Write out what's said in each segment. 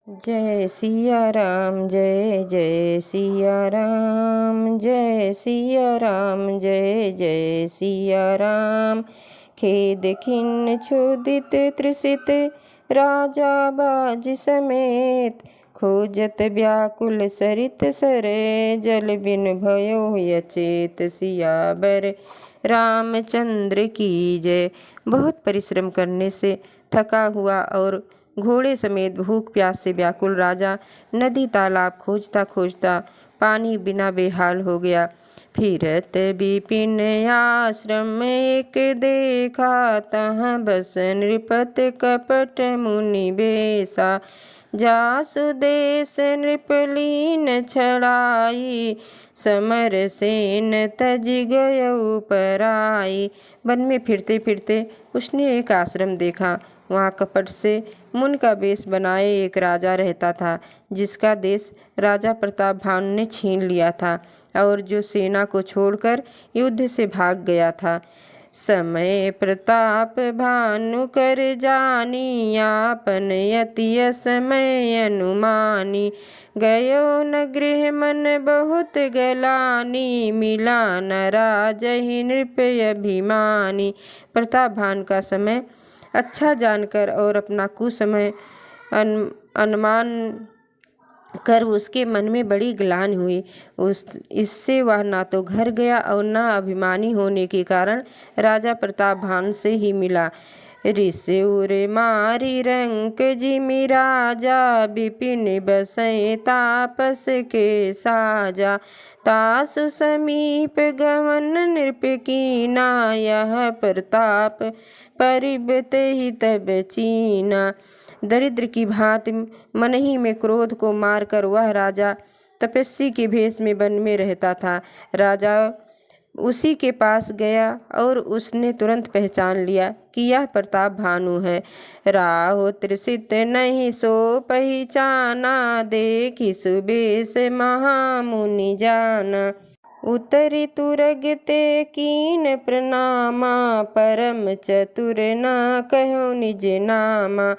जय सिया राम जय जय सिया राम, जय सिया राम जय जय सिया राम। खेद खिन्न क्षुदित त्रिसित राजा बाज समेत, खोजत व्याकुल सरित सरे जल बिन भयो अचेत। सियावर रामचंद्र की जय। बहुत परिश्रम करने से थका हुआ और घोड़े समेत भूख प्यास से व्याकुल राजा नदी तालाब खोजता खोजता पानी बिना बेहाल हो गया। फिरत विपिन आश्रम एक देखा, तहाँ बस नृपत कपट मुनि बेसा। जासु देश नृपलीन छड़ाई, समर सेन तज गयउ पराई। वन में फिरते फिरते उसने एक आश्रम देखा। वहाँ कपट से मुन का वेश बनाए एक राजा रहता था, जिसका देश राजा प्रताप भानु ने छीन लिया था और जो सेना को छोड़कर युद्ध से भाग गया था। समय प्रताप भानु कर जानी, आपन यति समय अनुमानी। गयो न गृह मन बहुत गलानी, मिला न राजहि नृप अभिमानी। प्रताप भानु का समय अच्छा जानकर और अपना कुसमय अनुमान कर उसके मन में बड़ी ग्लानि हुई। इससे वह ना तो घर गया और ना अभिमानी होने के कारण राजा प्रताप भानु से ही मिला। ऋषिउर मारी रंक जिमि राजा, विपिन बसै तापस के साजा। तासु समीप गमन नृप कीना, यह प्रताप परिबत ही तब चीना। दरिद्र की भांति मन ही में क्रोध को मारकर वह राजा तपस्वी के भेष में वन में रहता था। राजा उसी के पास गया और उसने तुरंत पहचान लिया कि यह प्रताप भानु है। राहो त्रिसित नहीं सो पहचाना, देखि सुबेश महामुनि जाना। उतरि तुरग ते कीन प्रणामा, परम चतुर न कहो निज नामा।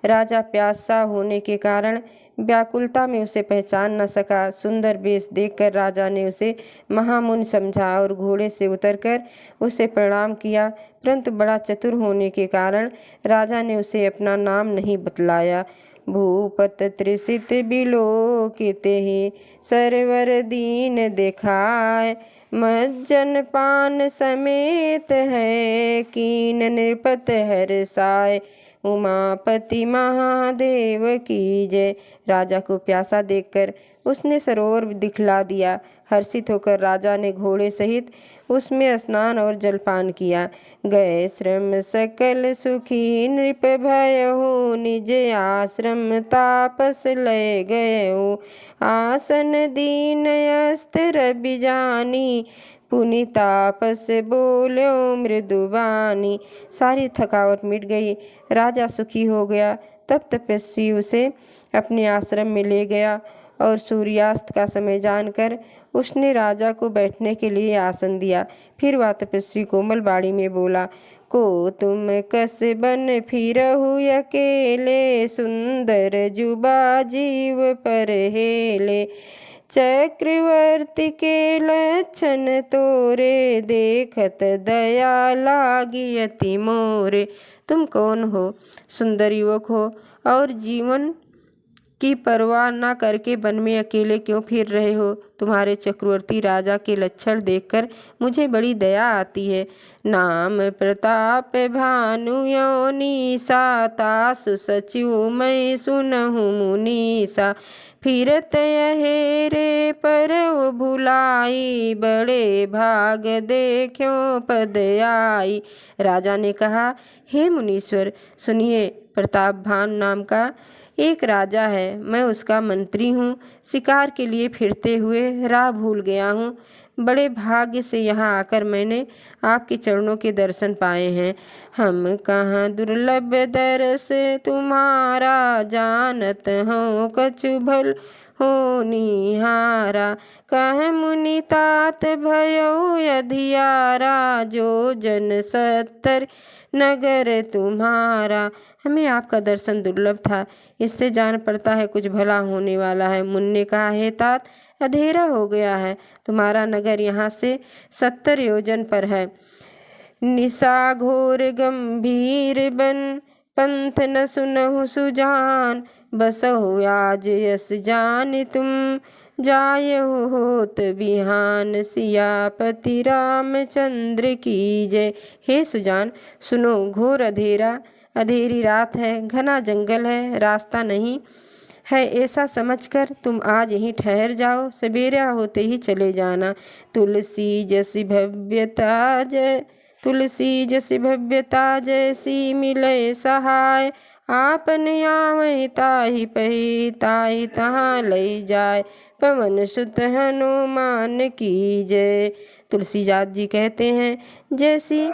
राजा प्यासा होने के कारण व्याकुलता में उसे पहचान न सका। सुंदर वेश देखकर राजा ने उसे महामुनि समझा और घोड़े से उतरकर उसे प्रणाम किया, परंतु बड़ा चतुर होने के कारण राजा ने उसे अपना नाम नहीं बतलाया। भूपत त्रिसित बिलोकित ही, सरवर दीन देखाय। मज्जन पान समेत है, कीन नृपत हर्षाय। उमापति महादेव की जय। राजा को प्यासा देखकर उसने सरोवर दिखला दिया। हर्षित होकर राजा ने घोड़े सहित उसमें स्नान और जलपान किया। गए श्रम सकल सुखी नृप भयहु, निज आश्रम तापस लय गयउ। आसन दीन अस्त्र बिजानी, पुनि तापस बोल्यो मृदुबानी। सारी थकावट मिट गई, राजा सुखी हो गया। तब तपस्वी उसे अपने आश्रम में ले गया और सूर्यास्त का समय जानकर उसने राजा को बैठने के लिए आसन दिया। फिर वह तपस्वी कोमल बाड़ी में बोला, को तुम कस बन फिरहु अकेले, सुंदर जुबा जीव पर हेले। चक्रवर्ती के लक्षण तोरे, देखत दया लागी अति मोरे। तुम कौन हो? सुंदर युवक हो और जीवन की परवाह न करके वन में अकेले क्यों फिर रहे हो? तुम्हारे चक्रवर्ती राजा के लक्षण देखकर मुझे बड़ी दया आती है। नाम प्रताप भानु योनिसा, तासु सचिव मैं सुनहु मुनीसा। फिरत यहेरे परव भुलाई, बड़े भाग देख्यो पद आई। राजा ने कहा, हे मुनीश्वर सुनिए, प्रताप भानु नाम का एक राजा है। मैं उसका मंत्री हूँ। शिकार के लिए फिरते हुए राह भूल गया हूँ। बड़े भाग्य से यहाँ आकर मैंने आपके चरणों के दर्शन पाए हैं। हम कहाँ दुर्लभ दर्श तुम्हारा, जानत हो कछु भल हो निहारा। कह मुनि तात भयो अधियारा, जो जन सत्तर नगर तुम्हारा। हमें आपका दर्शन दुर्लभ था, इससे जान पड़ता है कुछ भला होने वाला है। मुनि ने कहा, हे तात, अंधेरा हो गया है, तुम्हारा नगर यहाँ से 70 योजन पर है। निशा घोर गंभीर बन, पंथ न सुनहु सुजान। बसहु आज यस जान तुम, जायहु होत बिहान। सियापति रामचंद्र की जय। हे सुजान, सुनो, घोर अंधेरी रात है, घना जंगल है, रास्ता नहीं है, ऐसा समझकर तुम आज यहीं ठहर जाओ, सवेरा होते ही चले जाना। तुलसी जैसी भव्यता जैसी मिले सहाय, आपन आवै ताहि पही, ताहि तहाँ लई जाय। पवन सुत हनुमान की जय। तुलसीदास जी कहते हैं, जैसी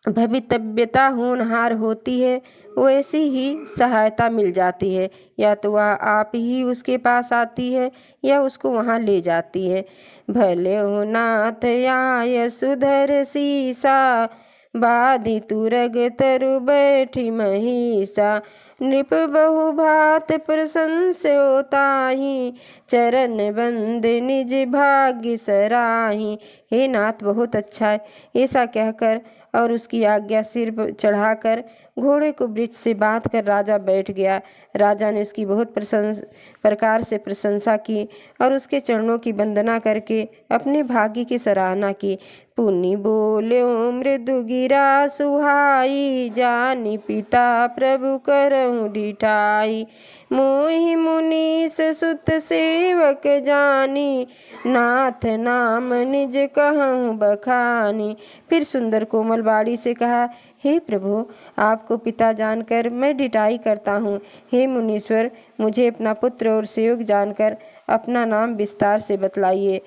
भवितव्यता होनहार होती है वैसी ही सहायता मिल जाती है। या तो वह आप ही उसके पास आती है या उसको वहाँ ले जाती है। भले हो नाथ आय सुधर सीसा, बाधि तुरग तरु बैठी महिषा। नृप बहु भात प्रशंस्योताहि, चरण बंद निज भाग्य सराहि। हे नाथ, बहुत अच्छा है, ऐसा कहकर और उसकी आज्ञा सिर पर चढ़ाकर घोड़े को वृक्ष से बांध कर राजा बैठ गया। राजा ने उसकी बहुत प्रकार से प्रशंसा की और उसके चरणों की वंदना करके अपने भाग्य की सराहना की। पुनि बोल्यो मृदु गिरा सुहाई, जानि पिता प्रभु करहु डिठाई। मोहि मुनीस सुत सेवक जानी, नाथ नाम निज कहूँ बखानी। फिर सुंदर कोमल वाणी से कहा, हे प्रभु, आपको पिता जानकर मैं ढिठाई करता हूँ। हे मुनीश्वर, मुझे अपना पुत्र और सेवक जानकर अपना नाम विस्तार से बतलाइए।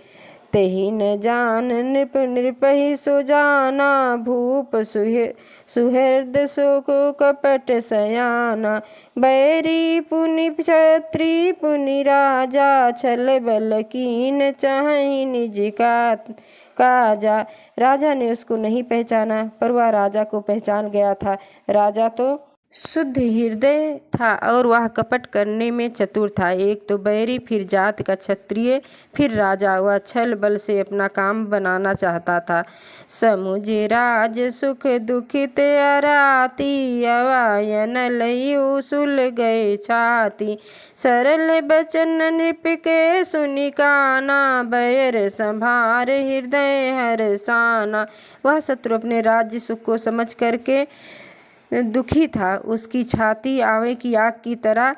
तेहि न जान नृपहि सो जाना, भूप सुहृद सो को कपट सयाना। बैरी पुनि क्षत्रि पुनि राजा, छल बल कीन चाहि निज काजा। राजा ने उसको नहीं पहचाना, पर वह राजा को पहचान गया था। राजा तो शुद्ध हृदय था और वह कपट करने में चतुर था। एक तो बैरी, फिर जात का क्षत्रिय, फिर राजा। वह छल बल से अपना काम बनाना चाहता था। समुझे राज सुख दुखित अराती, अवायन लयु सुल गए छाती। सरल बचन नृप के सुनि काना, बैर संभार हृदय हरसाना। वह शत्रु अपने राज्य सुख को समझ करके दुखी था। उसकी छाती आवे की आग की तरह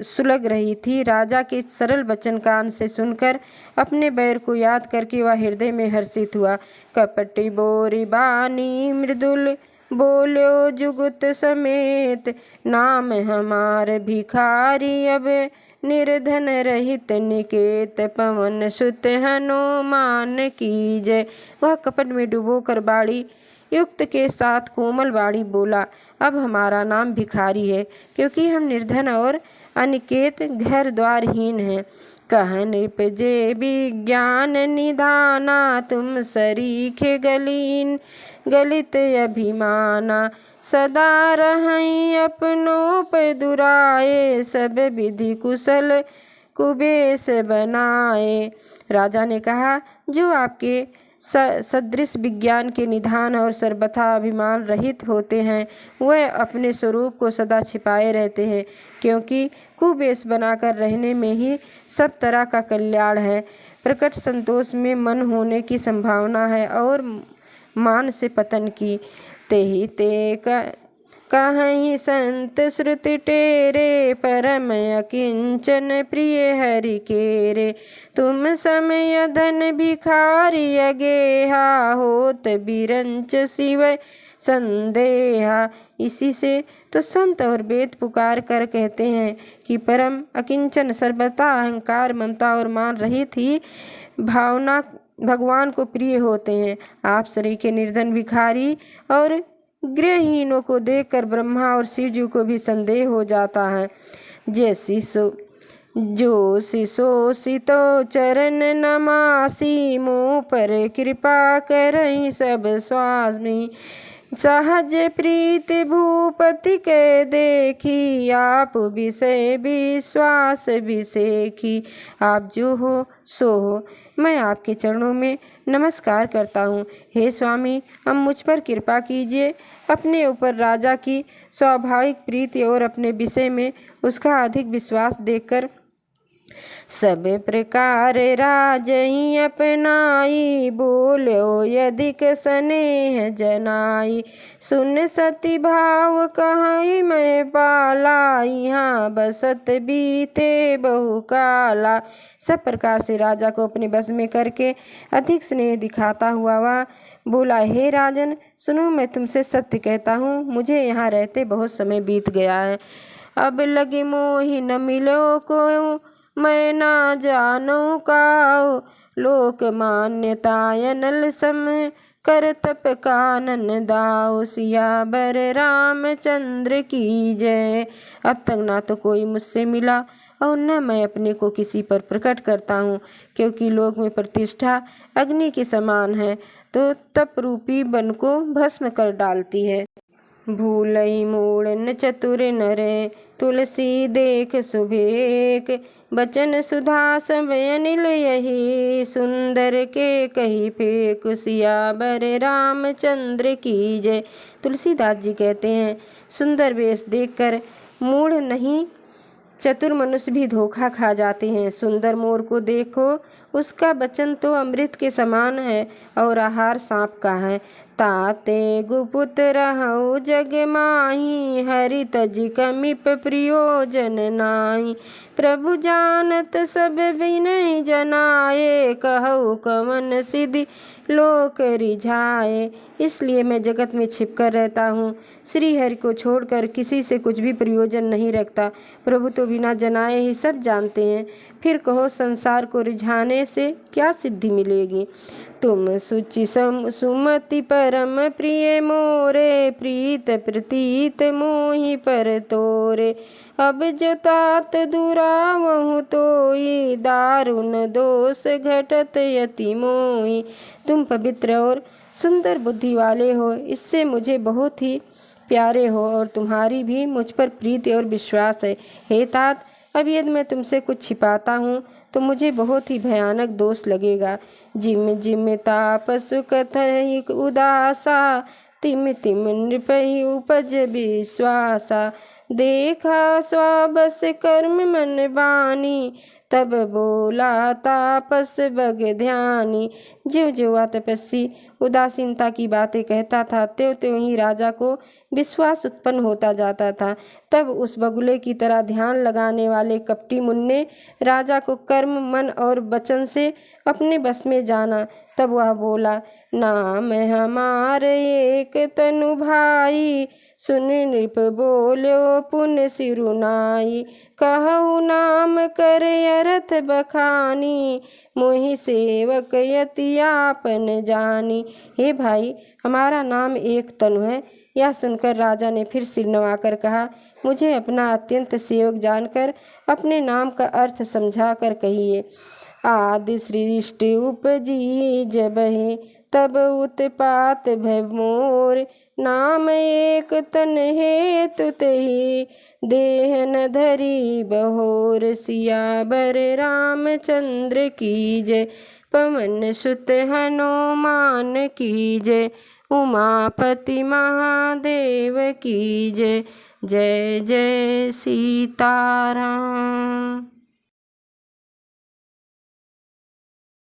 सुलग रही थी। राजा के सरल वचन कान से सुनकर अपने बैर को याद करके वह हृदय में हर्षित हुआ। कपटी बोरी बानी मृदुल, बोल्यो जुगुत समेत। नाम हमार भिखारी, अब निर्धन रहित निकेत। पवन सुत हनुमान की जय। वह कपट में डूबो कर बाड़ी युक्त के साथ कोमल वाणी बोला, अब हमारा नाम भिखारी है, क्योंकि हम निर्धन और अनिकेत घर द्वारहीन हैं। कह नृप जे विज्ञान निधाना, तुम सरीखे गलित अभिमाना। सदा रहई अपनों पे दुराए, सब विधि कुशल कुबेश बनाए। राजा ने कहा, जो आपके सदृश विज्ञान के निधान और सर्वथा अभिमान रहित होते हैं, वह अपने स्वरूप को सदा छिपाए रहते हैं, क्योंकि कुवेश बनाकर रहने में ही सब तरह का कल्याण है। प्रकट संतोष में मन होने की संभावना है और मान से पतन की। तेहि ते कहीं संत श्रुति टेरे, परम अकिंचन प्रिय हरि केरे। तुम समय धन भिखारी अगेहा, होत बिरंच शिव संदेहा। इसी से तो संत और वेद पुकार कर कहते हैं कि परम अकिंचन सर्वथा अहंकार ममता और मान रहित ही भावना भगवान को प्रिय होते हैं। आप शरीर के निर्धन भिखारी और गृहहीनों को देखकर ब्रह्मा और शिव जी को भी संदेह हो जाता है। जैसी सो जो शिशोषितो चरण नमासी, मुँह पर कृपा करहि सब स्वामी। सहज प्रीत भूपति के देखी, आप विषय विश्वास विसेखी। आप जो हो सो हो, मैं आपके चरणों में नमस्कार करता हूँ। हे स्वामी, अब मुझ पर कृपा कीजिए। अपने ऊपर राजा की स्वाभाविक प्रीति और अपने विषय में उसका अधिक विश्वास देखकर सब प्रकार राजहि अपनाई, बोलो यदिक स्नेह जनाई। सुन सती भाव कहाई मैं पाला, यहाँ बसत बीते बहु काला। सब प्रकार से राजा को अपने बस में करके अधिक स्नेह दिखाता हुआ वह बोला, हे राजन सुनो, मैं तुमसे सत्य कहता हूँ, मुझे यहाँ रहते बहुत समय बीत गया है। अब लगे मोहि न मिलो को, मैं ना जानो काओ। लोक मान्यताय नल सम, कर तप कानन दाओ। सियावर रामचंद्र की जय। अब तक ना तो कोई मुझसे मिला और न मैं अपने को किसी पर प्रकट करता हूँ, क्योंकि लोक में प्रतिष्ठा अग्नि के समान है, तो तप रूपी बन को भस्म कर डालती है। भूलई मूढ़न चतुर नरे, तुलसी देख सुभेक। बचन सुधा सब अनिल यही, सुंदर के कही फेक। सियावर रामचंद्र की जय। तुलसीदास जी कहते हैं, सुंदर वेश देखकर मूढ़ नहीं चतुर मनुष्य भी धोखा खा जाते हैं। सुंदर मोर को देखो, उसका वचन तो अमृत के समान है और आहार सांप का है। ताते गुपुत रहु जग माही, हरि तज कमिप प्रयोजन नाई। प्रभु जानत सब विनय जनाए, कहु कवन सिद्धि लोक रिझाए। इसलिए मैं जगत में छिपकर रहता हूँ, श्री हरि को छोड़कर किसी से कुछ भी प्रयोजन नहीं रखता। प्रभु तो बिना जनाए ही सब जानते हैं, फिर कहो संसार को रिझाने से क्या सिद्धि मिलेगी। तुम सुचि सुमति परम प्रिय मोरे, प्रीत प्रतीत मोहि पर तोरे। अब जो तात दुरावहु तोई, दारुण दोष घटत यति मोई। तुम पवित्र और सुंदर बुद्धि वाले हो, इससे मुझे बहुत ही प्यारे हो और तुम्हारी भी मुझ पर प्रीति और विश्वास है। हे तात, अब यदि मैं तुमसे कुछ छिपाता हूँ तो मुझे बहुत ही भयानक दोष लगेगा। जिम जिम तापस कथहि उदासा, तिम तिम नृपहि उपज विश्वासा। देखा स्वाबस कर्म मन बानी, तब बोला तापस बग ध्यानी। ज्यों ज्यों वह तपस्वी उदासीनता की बातें कहता था, त्यों त्यों ही राजा को विश्वास उत्पन्न होता जाता था। तब उस बगुले की तरह ध्यान लगाने वाले कपटी मुन्ने राजा को कर्म मन और वचन से अपने बस में जाना। तब वह बोला, नाम हमार एक तनु भाई, सुन नृप बोल्यो पुन सिरुनाई। कहु नाम कर अरथ बखानी, मोहि सेवक यति आपन जानी। हे भाई, हमारा नाम एक तनु है। यह सुनकर राजा ने फिर सिर नवाकर कहा, मुझे अपना अत्यंत सेवक जानकर अपने नाम का अर्थ समझा कर कहिए। आदि सृष्टि उपजी जबहि, तब उत्पात भय मोर। नाम एक तन हेतु तेहि, देह न धरी बहोर। सियावर रामचंद्र की जय। पवन सुत हनुमान की जय। उमापति महादेव की जय। जय जय सीताराम।